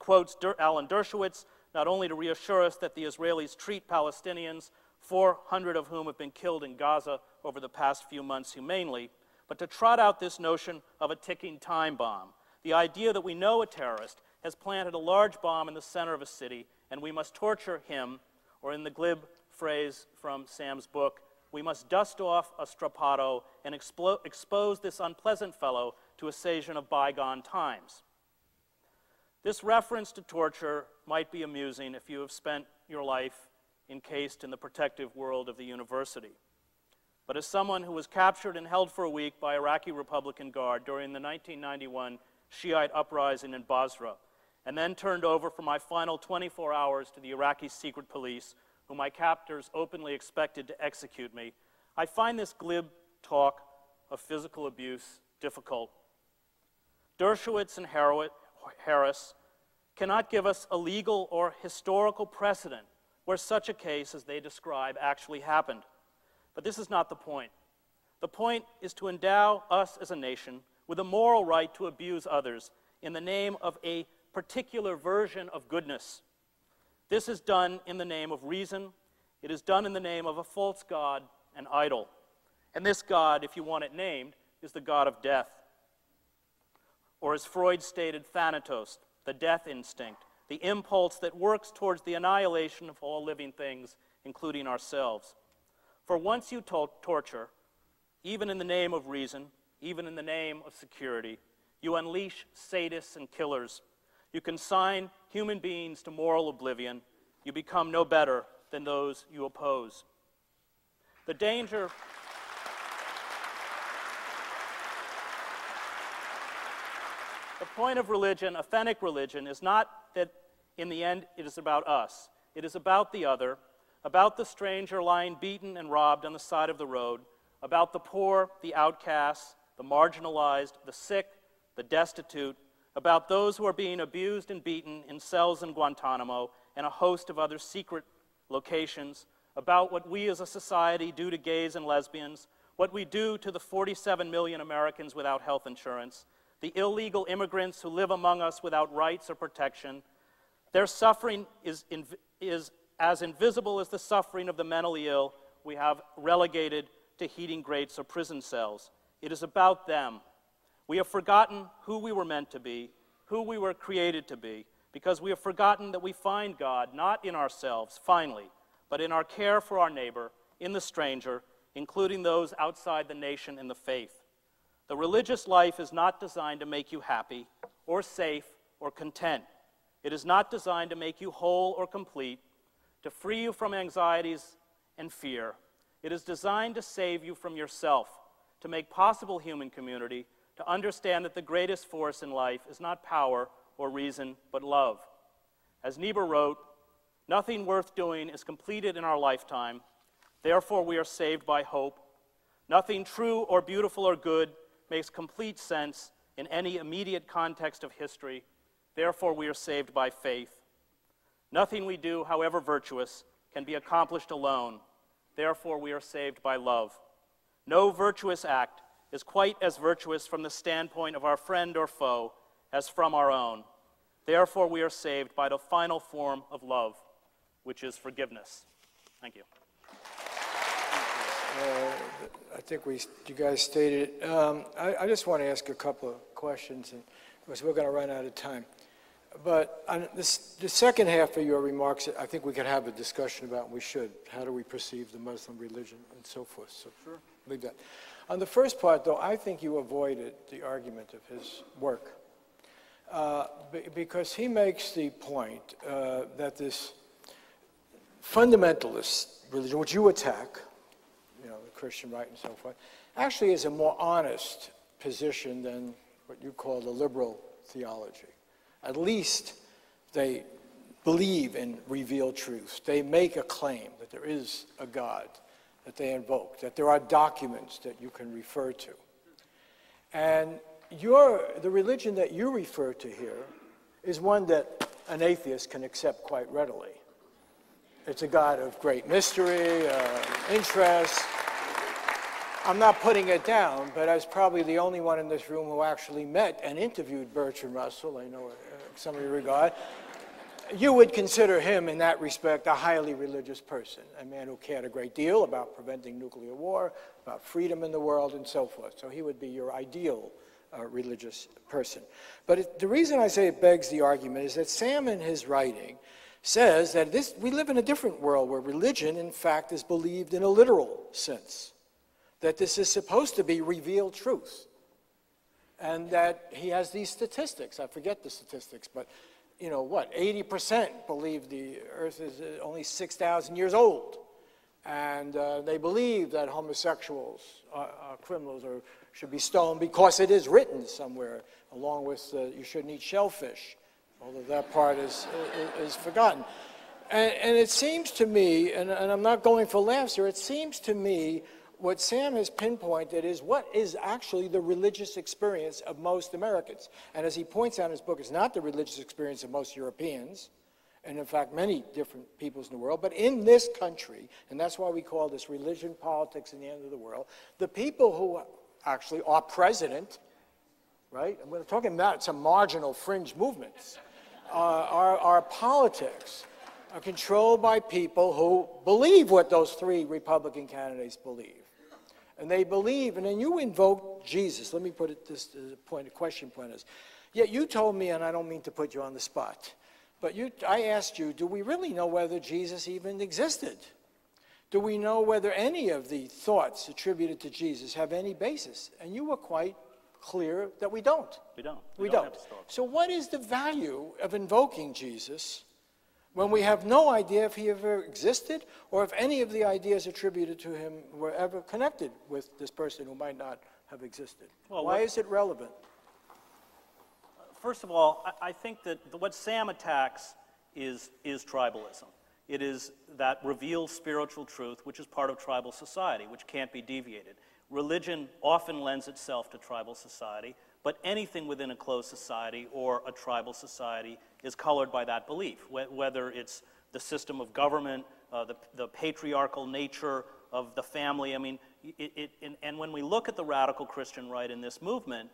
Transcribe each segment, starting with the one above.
quotes Alan Dershowitz, not only to reassure us that the Israelis treat Palestinians, 400 of whom have been killed in Gaza over the past few months, humanely, but to trot out this notion of a ticking time bomb, the idea that we know a terrorist has planted a large bomb in the center of a city and we must torture him, or in the glib phrase from Sam's book, we must dust off a strappado and expose this unpleasant fellow to a session of bygone times. This reference to torture might be amusing if you have spent your life encased in the protective world of the university. But as someone who was captured and held for a week by Iraqi Republican Guard during the 1991 Shiite uprising in Basra, and then turned over for my final 24 hours to the Iraqi secret police, whom my captors openly expected to execute me, I find this glib talk of physical abuse difficult. Dershowitz and Harris cannot give us a legal or historical precedent where such a case as they describe actually happened. But this is not the point. The point is to endow us as a nation with a moral right to abuse others in the name of a particular version of goodness. This is done in the name of reason. It is done in the name of a false god, an idol. And this god, if you want it named, is the god of death. Or as Freud stated, Thanatos, the death instinct, the impulse that works towards the annihilation of all living things, including ourselves. For once you torture, even in the name of reason, even in the name of security, you unleash sadists and killers. You consign human beings to moral oblivion. You become no better than those you oppose. The danger... The point of religion, authentic religion, is not that in the end it is about us. It is about the other, about the stranger lying beaten and robbed on the side of the road, about the poor, the outcasts, the marginalized, the sick, the destitute, about those who are being abused and beaten in cells in Guantanamo and a host of other secret locations, about what we as a society do to gays and lesbians, what we do to the 47 million Americans without health insurance, the illegal immigrants who live among us without rights or protection. Their suffering is as invisible as the suffering of the mentally ill we have relegated to heating grates or prison cells. It is about them. We have forgotten who we were meant to be, who we were created to be, because we have forgotten that we find God not in ourselves, finally, but in our care for our neighbor, in the stranger, including those outside the nation and the faith. The religious life is not designed to make you happy or safe or content. It is not designed to make you whole or complete, to free you from anxieties and fear. It is designed to save you from yourself, to make possible human community, to understand that the greatest force in life is not power or reason, but love. As Niebuhr wrote, nothing worth doing is completed in our lifetime, therefore we are saved by hope. Nothing true or beautiful or good makes complete sense in any immediate context of history, therefore we are saved by faith. Nothing we do, however virtuous, can be accomplished alone, therefore we are saved by love. No virtuous act is quite as virtuous from the standpoint of our friend or foe as from our own. Therefore, we are saved by the final form of love, which is forgiveness. Thank you. I think you guys stated it. I just want to ask a couple of questions, because we're going to run out of time. But on the second half of your remarks, I think we could have a discussion about, and we should, how do we perceive the Muslim religion and so forth. So sure, leave that. On the first part, though, I think you avoided the argument of his work, because he makes the point that this fundamentalist religion, which you attack, you know, the Christian right and so forth, actually is a more honest position than what you call the liberal theology. At least they believe in revealed truths. They make a claim that there is a God that they invoke, that there are documents that you can refer to. And the religion that you refer to here is one that an atheist can accept quite readily. It's a God of great mystery, interest. I'm not putting it down, but I was probably the only one in this room who actually met and interviewed Bertrand Russell. I know some of you regard, you would consider him in that respect a highly religious person, a man who cared a great deal about preventing nuclear war, about freedom in the world, and so forth. So he would be your ideal religious person. But the reason I say it begs the argument is that Sam, in his writing, says that we live in a different world where religion, in fact, is believed in a literal sense, that this is supposed to be revealed truth, and that he has these statistics. I forget the statistics, but 80% believe the earth is only 6,000 years old. And they believe that homosexuals are criminals or should be stoned because it is written somewhere, along with you shouldn't eat shellfish, although that part is forgotten. And it seems to me, and I'm not going for laughs here, it seems to me what Sam has pinpointed is what is actually the religious experience of most Americans. And as he points out in his book, it's not the religious experience of most Europeans, and in fact many different peoples in the world, but in this country, and that's why we call this religion, politics, and the end of the world, the people who actually are president, right, and we're talking about some marginal fringe movements, our politics are controlled by people who believe what those three Republican candidates believe. And they believe, and then you invoke Jesus. Let me put it this question point is. Yet you told me, and I don't mean to put you on the spot, but I asked you, do we really know whether Jesus even existed? Do we know whether any of the thoughts attributed to Jesus have any basis? And you were quite clear that we don't. We don't. We don't. So what is the value of invoking Jesus when we have no idea if he ever existed or if any of the ideas attributed to him were ever connected with this person who might not have existed? Well, why is it relevant? First of all, I think that what Sam attacks is tribalism. It is that revealed spiritual truth, which is part of tribal society, which can't be deviated. Religion often lends itself to tribal society, but anything within a closed society or a tribal society is colored by that belief, whether it's the system of government, the patriarchal nature of the family. I mean, and when we look at the radical Christian right in this movement,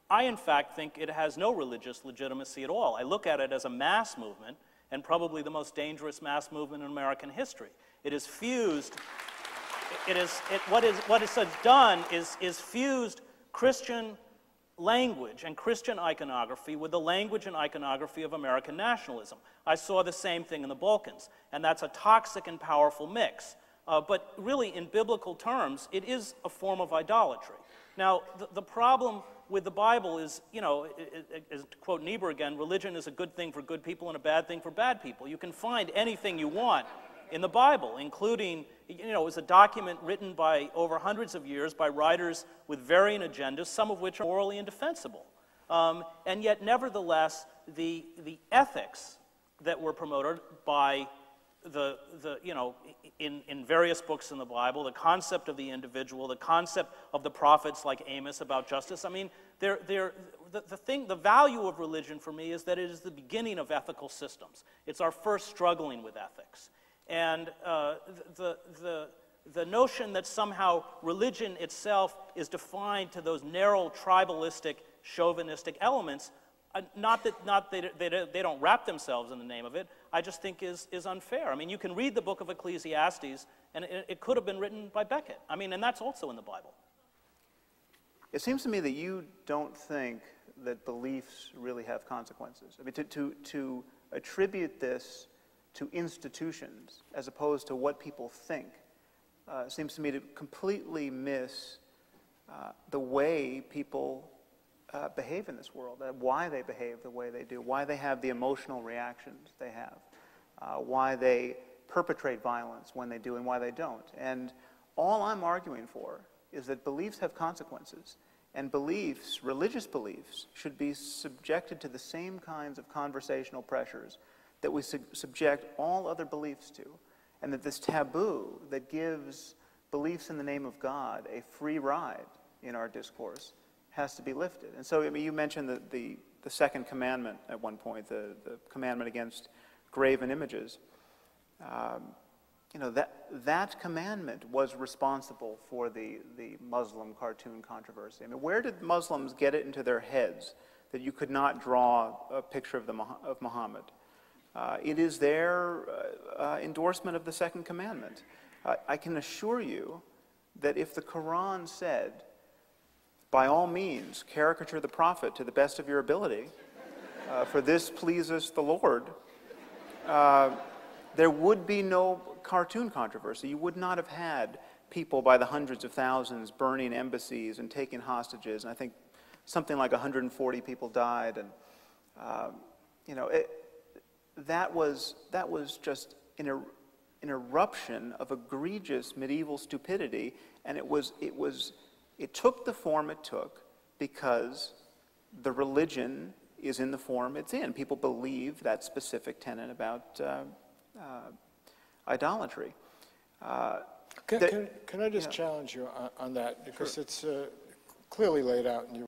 I, in fact, think it has no religious legitimacy at all. I look at it as a mass movement, and probably the most dangerous mass movement in American history. It is fused. What it has done is fused Christian language and Christian iconography with the language and iconography of American nationalism. I saw the same thing in the Balkans, and that's a toxic and powerful mix. But really, in biblical terms, it is a form of idolatry. Now, the problem with the Bible is, to quote Niebuhr again, religion is a good thing for good people and a bad thing for bad people. You can find anything you want in the Bible, including, it was a document written by over hundreds of years by writers with varying agendas, some of which are morally indefensible. And yet, nevertheless, the ethics that were promoted by in various books in the Bible, the concept of the individual, the concept of the prophets like Amos about justice. I mean, the value of religion for me is that it is the beginning of ethical systems. It's our first struggling with ethics. And the notion that somehow religion itself is defined to those narrow, tribalistic, chauvinistic elements, not that they don't wrap themselves in the name of it, I just think is unfair. I mean, you can read the book of Ecclesiastes, and it could have been written by Becket. I mean, and that's also in the Bible. It seems to me that you don't think that beliefs really have consequences. I mean, to attribute this to institutions as opposed to what people think seems to me to completely miss the way people behave in this world, why they behave the way they do, why they have the emotional reactions they have, why they perpetrate violence when they do and why they don't. And all I'm arguing for is that beliefs have consequences, and beliefs, religious beliefs, should be subjected to the same kinds of conversational pressures that we subject all other beliefs to, and that this taboo that gives beliefs in the name of God a free ride in our discourse has to be lifted. And so, I mean, you mentioned the second commandment at one point, the commandment against graven images. That commandment was responsible for the Muslim cartoon controversy. I mean, where did Muslims get it into their heads that you could not draw a picture of Muhammad. It is their endorsement of the second commandment. I can assure you that if the Quran said, by all means, caricature the prophet to the best of your ability, for this pleases the Lord, there would be no cartoon controversy. You would not have had people by the hundreds of thousands burning embassies and taking hostages. And I think something like 140 people died. And, you know, that was just an eruption of egregious medieval stupidity. And it took the form it took because the religion is in the form it's in. People believe that specific tenet about idolatry. Can I just challenge you on that? Because it's clearly laid out in your